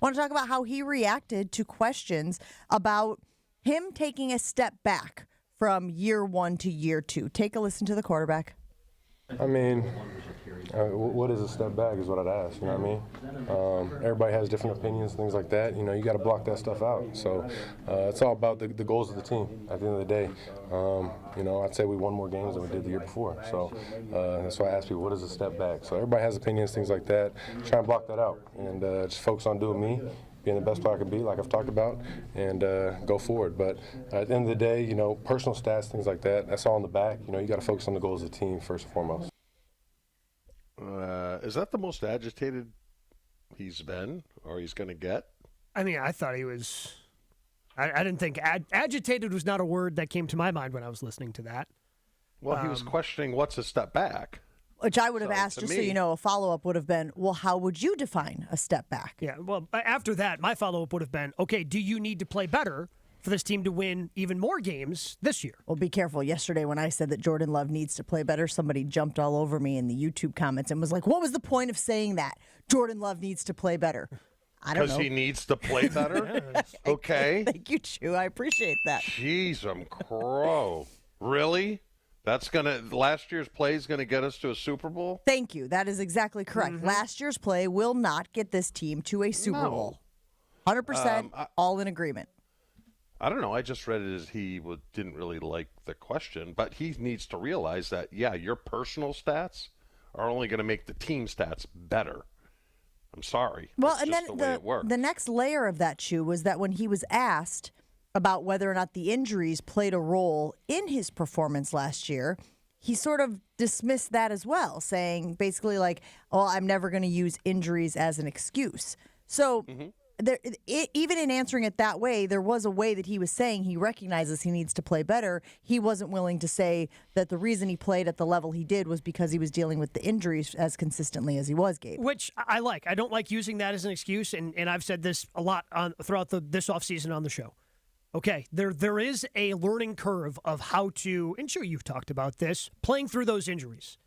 want to talk about how he reacted to questions about him taking a step back from year one to year two. Take a listen to the quarterback. I mean, what is a step back is what I'd ask, you know what I mean? Everybody has different opinions, things like that. You know, you got to block that stuff out. So it's all about the goals of the team at the end of the day. You know, I'd say we won more games than we did the year before. So that's why I ask people, what is a step back? So everybody has opinions, things like that. Try and block that out and just focus on doing me, being the best player I could be, like I've talked about, and go forward. But at the end of the day, you know, personal stats, things like that, that's all in the back. You know, you got to focus on the goals of the team first and foremost. Is that the most agitated he's been or he's going to get? I mean, I thought he was – I didn't think agitated was not a word that came to my mind when I was listening to that. Well, he was questioning what's a step back. Which I would have asked, just so you know, a follow-up would have been, well, how would you define a step back? Yeah, well, after that, my follow-up would have been, okay, do you need to play better for this team to win even more games this year? Well, be careful. Yesterday when I said that Jordan Love needs to play better, somebody jumped all over me in the YouTube comments and was like, what was the point of saying that? Jordan Love needs to play better. I don't know. Because he needs to play better? Okay. Thank you, Chew. I appreciate that. Jeez, I'm crow. Really? Last year's play is going to get us to a Super Bowl? Thank you. That is exactly correct. Mm-hmm. Last year's play will not get this team to a Super Bowl. 100% all in agreement. I don't know. I just read it as he didn't really like the question, but he needs to realize that, yeah, your personal stats are only going to make the team stats better. I'm sorry. Well, That's and just then the way it works. the next layer of that, Chew, was that when he was asked about whether or not the injuries played a role in his performance last year, he sort of dismissed that as well, saying basically like, oh, I'm never going to use injuries as an excuse. So even in answering it that way, there was a way that he was saying he recognizes he needs to play better. He wasn't willing to say that the reason he played at the level he did was because he was dealing with the injuries as consistently as he was, Gabe. Which I like. I don't like using that as an excuse, and I've said this a lot throughout this offseason on the show. Okay, there is a learning curve of how to, and sure you've talked about this, playing through those injuries.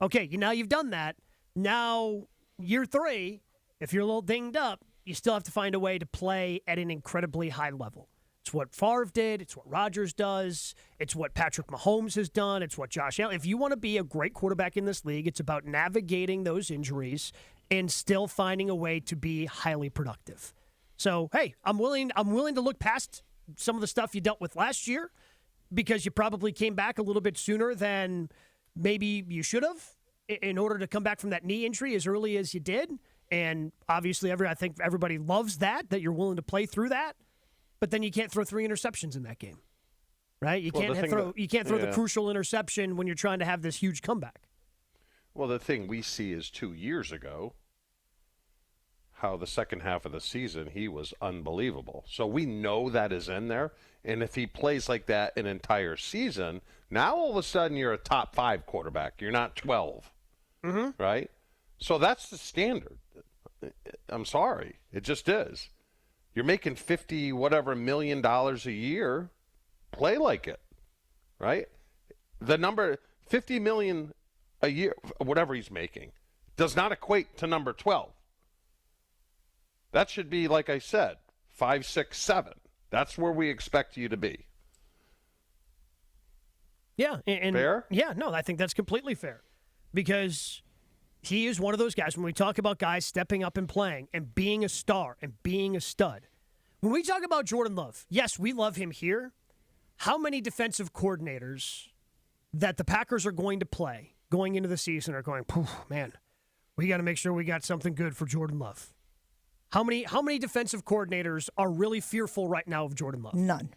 Okay, now you've done that. Now, year 3, if you're a little dinged up, you still have to find a way to play at an incredibly high level. It's what Favre did. It's what Rodgers does. It's what Patrick Mahomes has done. It's what Josh Allen. If you want to be a great quarterback in this league, it's about navigating those injuries and still finding a way to be highly productive. So, hey, I'm willing to look past some of the stuff you dealt with last year because you probably came back a little bit sooner than maybe you should have in order to come back from that knee injury as early as you did. And obviously, I think everybody loves that you're willing to play through that. But then you can't throw 3 interceptions in that game, right? You can't throw the crucial interception when you're trying to have this huge comeback. Well, the thing we see is 2 years ago, how the second half of the season he was unbelievable. So we know that is in there. And if he plays like that an entire season, now all of a sudden you're a top 5 quarterback. You're not 12, right? So that's the standard. I'm sorry. It just is. You're making $50 million a year. Play like it, right? The number $50 million a year, whatever he's making, does not equate to number 12. That should be, like I said, 5, 6, 7. That's where we expect you to be. Yeah. And fair? Yeah, no, I think that's completely fair. Because he is one of those guys, when we talk about guys stepping up and playing and being a star and being a stud, when we talk about Jordan Love, yes, we love him here. How many defensive coordinators that the Packers are going to play going into the season are going, man, we got to make sure we got something good for Jordan Love? How many defensive coordinators are really fearful right now of Jordan Love? None.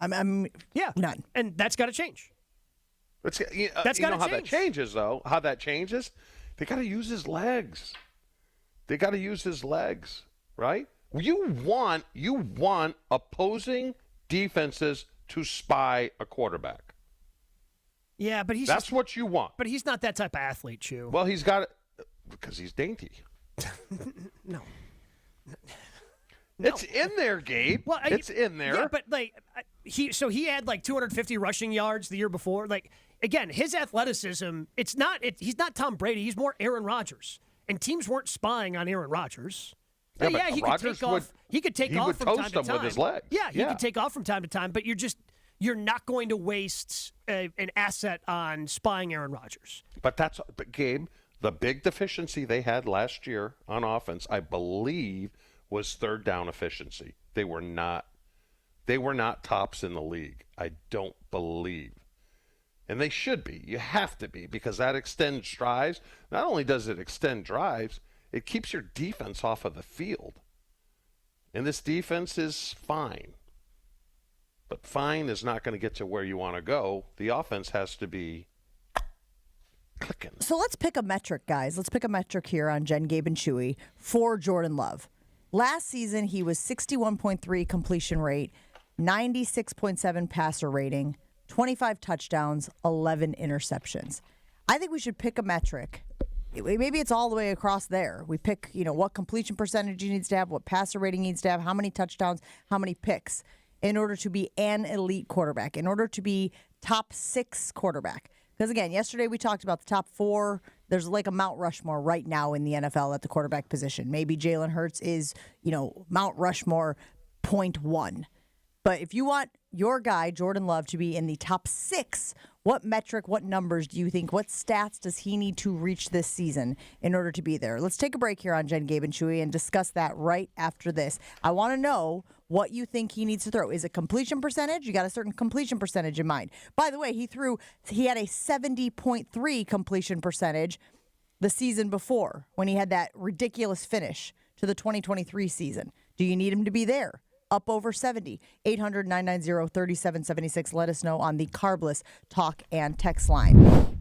None. And that's got to change. That's got to change. How that changes, though? How that changes? They got to use his legs. Right? You want opposing defenses to spy a quarterback. Yeah, but that's what you want. But he's not that type of athlete, Chew. Well, he's got it because he's dainty. No. It's in there, Gabe. Well, it's in there. Yeah, but he had 250 rushing yards the year before. Again, his athleticism, he's not Tom Brady. He's more Aaron Rodgers. And teams weren't spying on Aaron Rodgers. Yeah, but he Rodgers could take off. He could take he off would from toast time to him time with his legs. Yeah, he could take off from time to time, but you're not going to waste an asset on spying Aaron Rodgers. But Gabe, the big deficiency they had last year on offense, I believe, was third down efficiency. They were not tops in the league. I don't believe. And they should be. You have to be, because that extends drives. Not only does it extend drives, it keeps your defense off of the field. And this defense is fine. But fine is not going to get you where you want to go. The offense has to be clicking. So let's pick a metric, guys. Let's pick a metric here on Jen, Gabe, and Chewy for Jordan Love. Last season, he was 61.3 completion rate, 96.7 passer rating, 25 touchdowns, 11 interceptions. I think we should pick a metric. Maybe it's all the way across there. We pick, what completion percentage he needs to have, what passer rating he needs to have, how many touchdowns, how many picks in order to be an elite quarterback, in order to be top 6 quarterback. Because, again, yesterday we talked about the top 4. There's like a Mount Rushmore right now in the NFL at the quarterback position. Maybe Jalen Hurts is, Mount Rushmore 0.1. But if you want your guy, Jordan Love, to be in the top 6, what metric, what numbers do you think, what stats does he need to reach this season in order to be there? Let's take a break here on Jen, Gabe, and Chewy and discuss that right after this. I want to know what you think he needs to throw. Is it completion percentage? You got a certain completion percentage in mind. By the way, he had a 70.3 completion percentage the season before when he had that ridiculous finish to the 2023 season. Do you need him to be there? Up over 70. 800-990-3776. Let us know on the Carbless talk and text line.